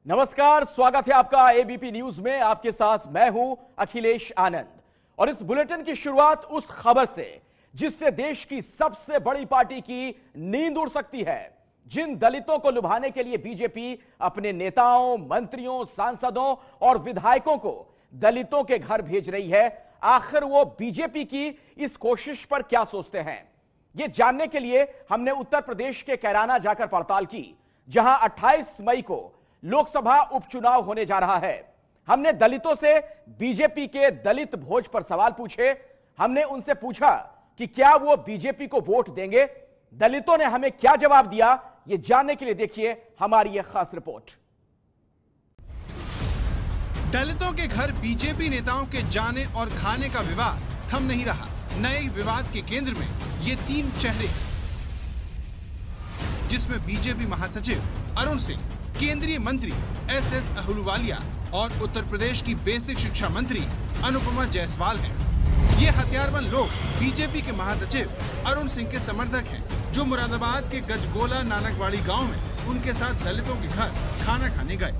नमस्कार, स्वागत है आपका एबीपी न्यूज में। आपके साथ मैं हूं अखिलेश आनंद और इस बुलेटिन की शुरुआत उस खबर से जिससे देश की सबसे बड़ी पार्टी की नींद उड़ सकती है। जिन दलितों को लुभाने के लिए बीजेपी अपने नेताओं, मंत्रियों, सांसदों और विधायकों को दलितों के घर भेज रही है, आखिर वो बीजेपी की इस कोशिश पर क्या सोचते हैं, ये जानने के लिए हमने उत्तर प्रदेश के कैराना जाकर पड़ताल की, जहां 28 मई को लोकसभा उपचुनाव होने जा रहा है। हमने दलितों से बीजेपी के दलित भोज पर सवाल पूछे। हमने उनसे पूछा कि क्या वो बीजेपी को वोट देंगे। दलितों ने हमें क्या जवाब दिया, ये जानने के लिए देखिए हमारी यह खास रिपोर्ट। दलितों के घर बीजेपी नेताओं के जाने और खाने का विवाद थम नहीं रहा। नए विवाद के केंद्र में ये तीन चेहरे, जिसमें बीजेपी महासचिव अरुण सिंह, केंद्रीय मंत्री एसएस अहलूवालिया और उत्तर प्रदेश की बेसिक शिक्षा मंत्री अनुपमा जायसवाल हैं। ये हथियारबंद लोग बीजेपी के महासचिव अरुण सिंह के समर्थक हैं, जो मुरादाबाद के गजगोला नानकवाड़ी गांव में उनके साथ दलितों के घर खाना खाने गए।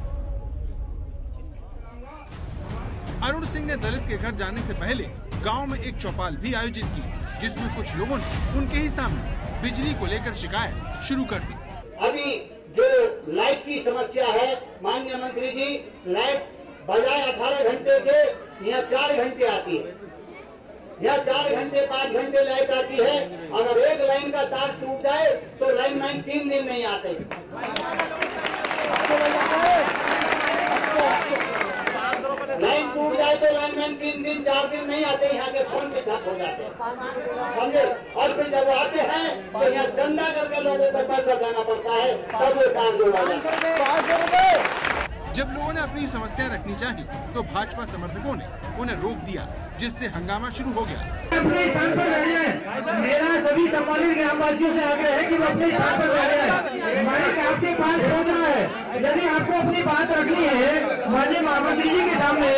अरुण सिंह ने दलित के घर जाने से पहले गांव में एक चौपाल भी आयोजित की, जिसमें कुछ लोगों ने उनके ही सामने बिजली को लेकर शिकायत शुरू कर दी। अभी जो लाइट की समस्या है, माननीय मंत्री जी, लाइट बजाय 18 घंटे के यहाँ 4 घंटे आती है। यहाँ 4 घंटे 5 घंटे लाइट आती है। अगर एक लाइन का तार टूट जाए तो लाइनमैन 3 दिन नहीं आते। लाइन टूट जाए तो लाइनमैन 3 दिन 4 दिन नहीं आते। यहाँ के फोन भी ठप हो जाते हैं, समझे। और फिर जब आते हैं तो यहाँ धंधा करके लोगों को पैसा देना पड़ता है, तब वो काम जोड़ा जाता है। जब लोगों ने अपनी समस्या रखनी चाहिए तो भाजपा समर्थकों ने उन्हें रोक दिया, जिससे हंगामा शुरू हो गया। अपने स्थान पर रह जाए। मेरा सभी सम्मानित ग्रामवासियों से आग्रह है कि वो अपने स्थान पर रह जाए। माइक आपके पास पहुंच रहा है। यदि आपको अपनी बात रखनी है माननीय महामंत्री जी के सामने,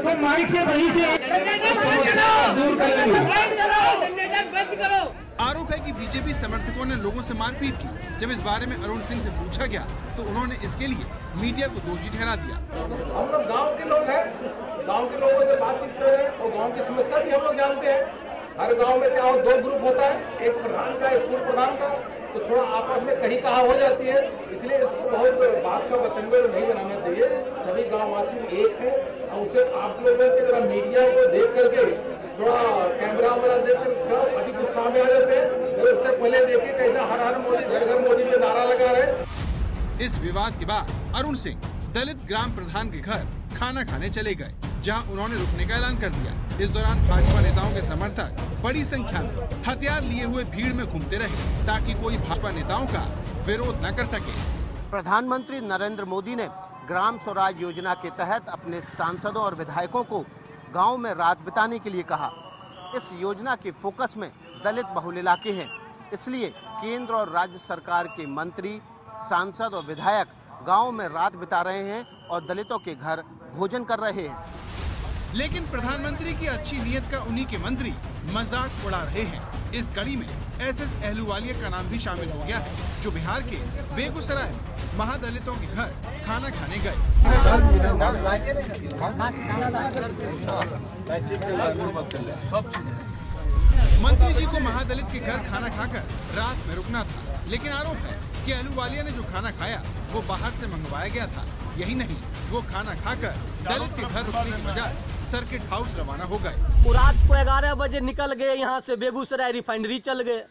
तो माइक से वहीं से दूर कर। आरोप है कि बीजेपी समर्थकों ने लोगों से मारपीट की। जब इस बारे में अरुण सिंह से पूछा गया तो उन्होंने इसके लिए मीडिया को दोषी ठहरा दिया। हम लोग गांव के लोग हैं, गांव के लोगों से बातचीत कर रहे हैं और गांव की समस्या भी हम लोग जानते हैं। हर गांव में क्या हो, 2 ग्रुप होता है, एक प्रधान का, एक पूर्व प्रधान का, तो थोड़ा आपस में कहीं कहा हो जाती है। इसलिए इसको बहुत बात का बचंगड़ नहीं बनाना चाहिए। सभी गाँववासी एक है और उसे आप लोगों की तरह मीडिया को देख करके थोड़ा कैमरा वगैरह देखकर अधिक गुस्सा में आ जाते हैं। उससे पहले देखिए कैसा हर हर मोदी, घर घर मोदी में नारा लगा रहे। इस विवाद के बाद अरुण सिंह दलित ग्राम प्रधान के घर खाना खाने चले गए, जहां उन्होंने रुकने का ऐलान कर दिया। इस दौरान भाजपा नेताओं के समर्थक बड़ी संख्या में हथियार लिए हुए भीड़ में घूमते रहे, ताकि कोई भाजपा नेताओं का विरोध न कर सके। प्रधानमंत्री नरेंद्र मोदी ने ग्राम स्वराज योजना के तहत अपने सांसदों और विधायकों को गांव में रात बिताने के लिए कहा। इस योजना के फोकस में दलित बहुल इलाके हैं, इसलिए केंद्र और राज्य सरकार के मंत्री, सांसद और विधायक गांव में रात बिता रहे हैं और दलितों के घर भोजन कर रहे हैं। लेकिन प्रधानमंत्री की अच्छी नीयत का उन्हीं के मंत्री मजाक उड़ा रहे हैं। इस कड़ी में एसएस अहलूवालिया का नाम भी शामिल हो गया है, जो बिहार के बेगूसराय में महादलितों के घर खाना खाने गए। मंत्री जी को महादलित के घर खाना खाकर रात में रुकना था, लेकिन आरोप है कि अहलूवालिया ने जो खाना खाया वो बाहर से मंगवाया गया था। यही नहीं, वो खाना खाकर दलित के घर रुकने की बजाय सर्किट हाउस रवाना हो गए। रात को 11 बजे निकल गए यहाँ से, बेगूसराय रिफाइनरी चल गए।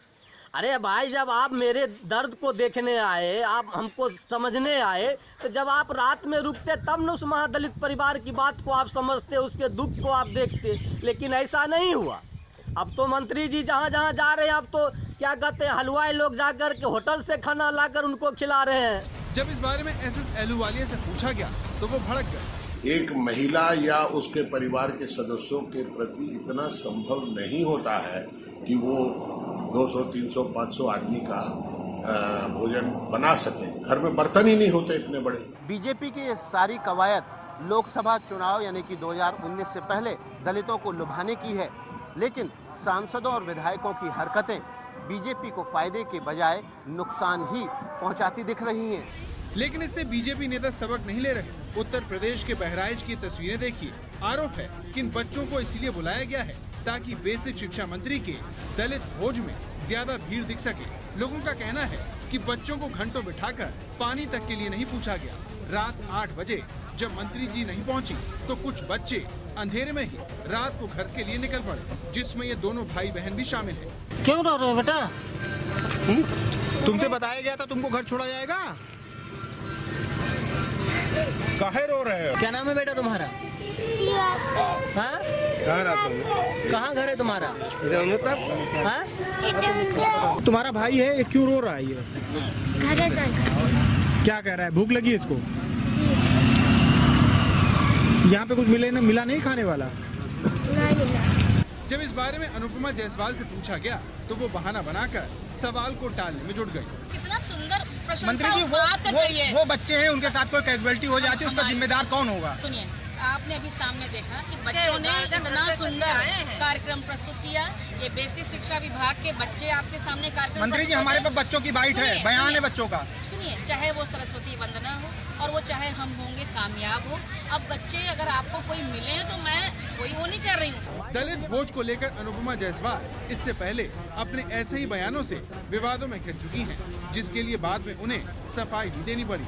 अरे भाई, जब आप मेरे दर्द को देखने आए, आप हमको समझने आए, तो जब आप रात में रुकते तब न उस महादलित परिवार की बात को आप समझते, उसके दुख को आप देखते। लेकिन ऐसा नहीं हुआ। अब तो मंत्री जी जहाँ जहाँ जा रहे हैं, अब तो क्या कहते हैं, हलवाई लोग जाकर के होटल से खाना लाकर उनको खिला रहे हैं। जब इस बारे में एसएस अहलूवालिया से पूछा गया तो वो भड़क गए। एक महिला या उसके परिवार के सदस्यों के प्रति इतना संभव नहीं होता है कि वो 200, 300, 500 आदमी का भोजन बना सके। घर में बर्तन ही नहीं होते इतने बड़े। बीजेपी की ये सारी कवायद लोकसभा चुनाव यानी कि 2019 से पहले दलितों को लुभाने की है, लेकिन सांसदों और विधायकों की हरकतें बीजेपी को फायदे के बजाय नुकसान ही पहुंचाती दिख रही हैं। लेकिन इससे बीजेपी नेता सबक नहीं ले रहे। उत्तर प्रदेश के बहराइच की तस्वीरें देखिए। आरोप है कि इन बच्चों को इसलिए बुलाया गया है ताकि बेसिक शिक्षा मंत्री के दलित भोज में ज्यादा भीड़ दिख सके। लोगों का कहना है कि बच्चों को घंटों बिठाकर पानी तक के लिए नहीं पूछा गया। रात 8 बजे जब मंत्री जी नहीं पहुंची, तो कुछ बच्चे अंधेरे में ही रात को घर के लिए निकल पड़े, जिसमें ये दोनों भाई बहन भी शामिल हैं। क्यों रो रहे हो बेटा? तुमसे बताया गया था तुमको घर छोड़ा जाएगा, काहे रो रहे हो? क्या नाम है बेटा तुम्हारा? हाँ? कहाँ घर है तुम्हारा? हाँ? तुम्हारा भाई है, ये क्यों रो रहा है? ये क्या कह रहा है? भूख लगी है इसको? यहाँ पे कुछ मिला नहीं खाने वाला? जब इस बारे में अनुपमा जायसवाल से पूछा गया तो वो बहाना बनाकर सवाल को टालने में जुट गई। कितना सुंदर प्रशंसा मंत्री जी, उस बात का करी है। वो बच्चे हैं, उनके साथ कोई कैजुअलिटी हो जाती है, उसका जिम्मेदार कौन होगा? सुनिए, आपने अभी सामने देखा कि बच्चों ने इतना सुंदर कार्यक्रम प्रस्तुत किया। ये बेसिक शिक्षा विभाग के बच्चे आपके सामने कार्यक्रम। मंत्री जी, हमारे पास बच्चों की बाइट है, बयान है बच्चों का। सुनिए, चाहे वो सरस्वती वंदना हो और वो चाहे हम होंगे कामयाब हो। अब बच्चे अगर आपको कोई मिले तो मैं कोई वो नहीं कर रही हूँ। दलित भोज को लेकर अनुपमा जायसवाल इससे पहले अपने ऐसे ही बयानों से विवादों में घिर चुकी हैं, जिसके लिए बाद में उन्हें सफाई भी देनी पड़ी।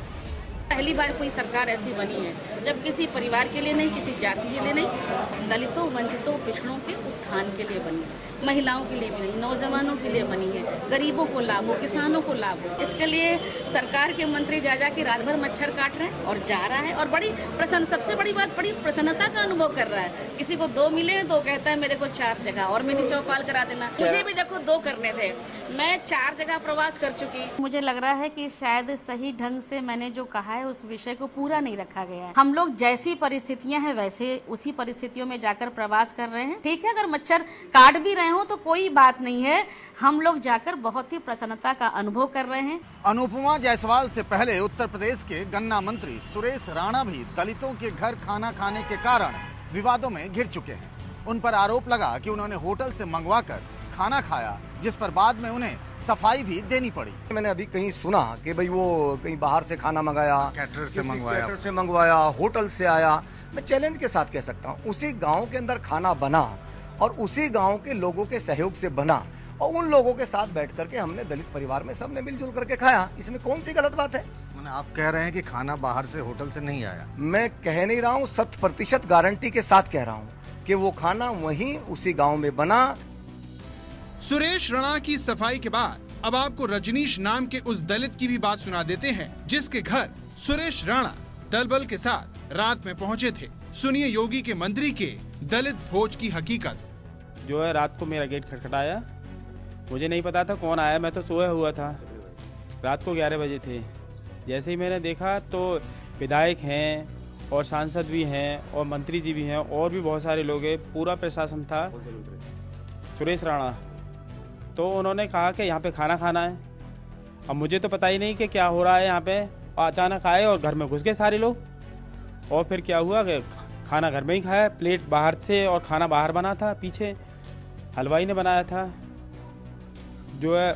पहली बार कोई सरकार ऐसी बनी है जब किसी परिवार के लिए नहीं, किसी जाति के लिए नहीं, दलितों, वंचितों, पिछड़ों के उत्थान के लिए बनी है। महिलाओं के लिए भी नहीं, नौजवानों के लिए बनी है। गरीबों को लाभ हो, किसानों को लाभ हो। इसके लिए सरकार के मंत्री जा के रात भर मच्छर काट रहे हैं और जा रहा है, और बड़ी प्रसन्न, सबसे बड़ी बात, बड़ी प्रसन्नता का अनुभव कर रहा है। किसी को 2 मिले तो कहता है मेरे को 4 जगह और मेरी चौपाल करा देना। मुझे भी देखो 2 करने थे, मैं 4 जगह प्रवास कर चुकी। मुझे लग रहा है कि शायद सही ढंग से मैंने जो कहा है उस विषय को पूरा नहीं रखा गया है। हम लोग जैसी परिस्थितियां हैं वैसे उसी परिस्थितियों में जाकर प्रवास कर रहे हैं। ठीक है, अगर मच्छर काट भी रहे हो तो कोई बात नहीं है, हम लोग जाकर बहुत ही प्रसन्नता का अनुभव कर रहे हैं। अनुपमा जायसवाल से पहले उत्तर प्रदेश के गन्ना मंत्री सुरेश राणा भी दलितों के घर खाना खाने के कारण विवादों में घिर चुके हैं। उन पर आरोप लगा कि उन्होंने होटल से मंगवाकर खाना खाया, जिस पर बाद में उन्हें सफाई भी देनी पड़ी। मैंने अभी कहीं सुना कि भाई वो कहीं बाहर से खाना मंगाया, कैटरर से मंगवाया, होटल से आया। मैं चैलेंज के साथ कह सकता हूँ, उसी गांव के अंदर खाना बना और उसी गांव के लोगों के सहयोग से बना, और उन लोगों के साथ बैठ करके हमने दलित परिवार में सबने मिलजुल करके खाया। इसमें कौन सी गलत बात है? आप कह रहे हैं कि खाना बाहर से होटल से नहीं आया? मैं कह नहीं रहा हूँ, 100% गारंटी के साथ कह रहा हूँ कि वो खाना वहीं उसी गाँव में बना। सुरेश राणा की सफाई के बाद अब आपको रजनीश नाम के उस दलित की भी बात सुना देते हैं, जिसके घर सुरेश राणा दलबल के साथ रात में पहुंचे थे। सुनिए योगी के मंत्री के दलित भोज की हकीकत। जो है, रात को मेरा गेट खटखटाया, मुझे नहीं पता था कौन आया, मैं तो सोया हुआ था। रात को 11 बजे थे। जैसे ही मैंने देखा तो विधायक हैं और सांसद भी हैं और मंत्री जी भी हैं और भी बहुत सारे लोग हैं, पूरा प्रशासन था। सुरेश राणा तो उन्होंने कहा कि यहाँ पे खाना खाना है। अब मुझे तो पता ही नहीं कि क्या हो रहा है यहाँ पे। अचानक आए और घर में घुस गए सारे लोग, और फिर क्या हुआ कि खाना घर में ही खाया, प्लेट बाहर से और खाना बाहर बना था, पीछे हलवाई ने बनाया था। जो है,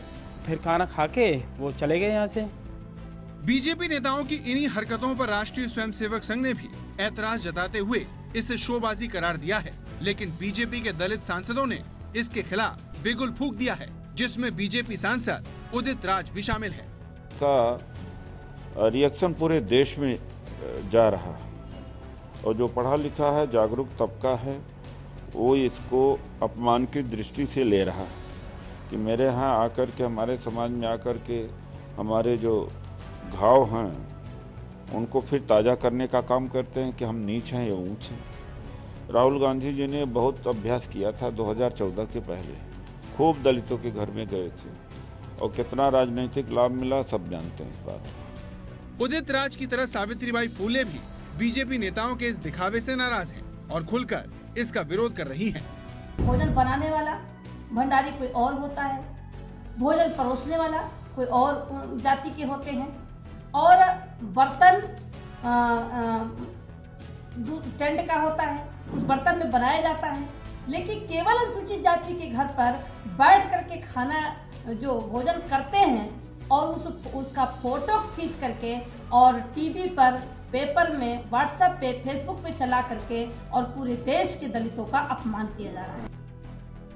फिर खाना खा के वो चले गए यहाँ से। बीजेपी नेताओं की इन्हीं हरकतों पर राष्ट्रीय स्वयंसेवक संघ ने भी ऐतराज जताते हुए इसे शोबाजी करार दिया है, लेकिन बीजेपी के दलित सांसदों ने इसके खिलाफ बिगुल फूंक दिया है, जिसमें बीजेपी सांसद उदित राज भी शामिल है। का रिएक्शन पूरे देश में जा रहा है, और जो पढ़ा लिखा है, जागरूक तबका है, वो इसको अपमान की दृष्टि से ले रहा है कि मेरे यहाँ आकर के, हमारे समाज में आकर के हमारे जो घाव हैं उनको फिर ताज़ा करने का काम करते हैं कि हम नीच हैं या ऊंच हैं। राहुल गांधी जी ने बहुत अभ्यास किया था 2014 के पहले, खूब दलितों के घर में गए थे और कितना राजनीतिक लाभ मिला सब जानते हैं इस बात। उदित राज की तरह सावित्रीबाई फूले भी बीजेपी नेताओं के इस दिखावे से नाराज हैं और खुलकर इसका विरोध कर रही हैं। भोजन बनाने वाला भंडारी कोई और होता है, भोजन परोसने वाला कोई और जाति के होते हैं, और बर्तन टेंट का होता है, उस बर्तन में बनाया जाता है। लेकिन केवल अनुसूचित जाति के घर पर बैठ करके खाना जो भोजन करते हैं, और उसका फोटो खींच करके और टीवी पर, पेपर में, व्हाट्सएप पे, फेसबुक पे चला करके और पूरे देश के दलितों का अपमान किया जा रहा है।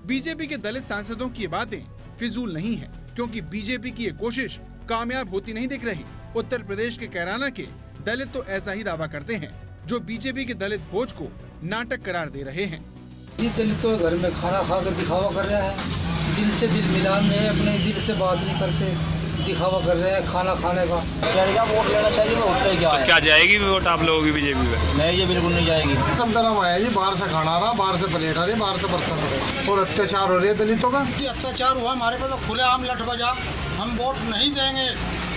बीजेपी के दलित सांसदों की ये बातें फिजूल नहीं है, क्योंकि बीजेपी की ये कोशिश कामयाब होती नहीं दिख रही। उत्तर प्रदेश के कैराना के दलित तो ऐसा ही दावा करते हैं, जो बीजेपी के दलित भोज को नाटक करार दे रहे हैं। दलित तो घर में खाना खा कर दिखावा कर रहा है, दिल से दिल मिलान नहीं है, अपने दिल से बात नहीं करते, दिखावा कर रहे हैं खाना खाने का। चलेगा वोट लेना चाहिए, वोट तो क्या जाएगी वोट आप लोगों की बीजेपी में? नहीं, ये बिल्कुल नहीं जाएगी। कम दरम आया जी, बाहर से खाना आ रहा, बाहर से प्लेट आ रही, बाहर से बर्तन आ रहे और अत्याचार हो रही है दलितों का। अत्याचार हुआ हमारे पे तो खुलेआम लठ बजा, हम वोट नहीं देंगे,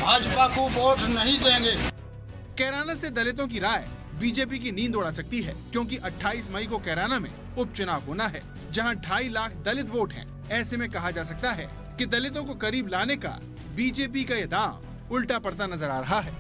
भाजपा को वोट नहीं देंगे। कैराना से दलितों की राय बीजेपी की नींद उड़ा सकती है, क्योंकि 28 मई को कैराना में उपचुनाव होना है, जहां 2.5 लाख दलित वोट हैं। ऐसे में कहा जा सकता है कि दलितों को करीब लाने का बीजेपी का ये दांव उल्टा पड़ता नजर आ रहा है।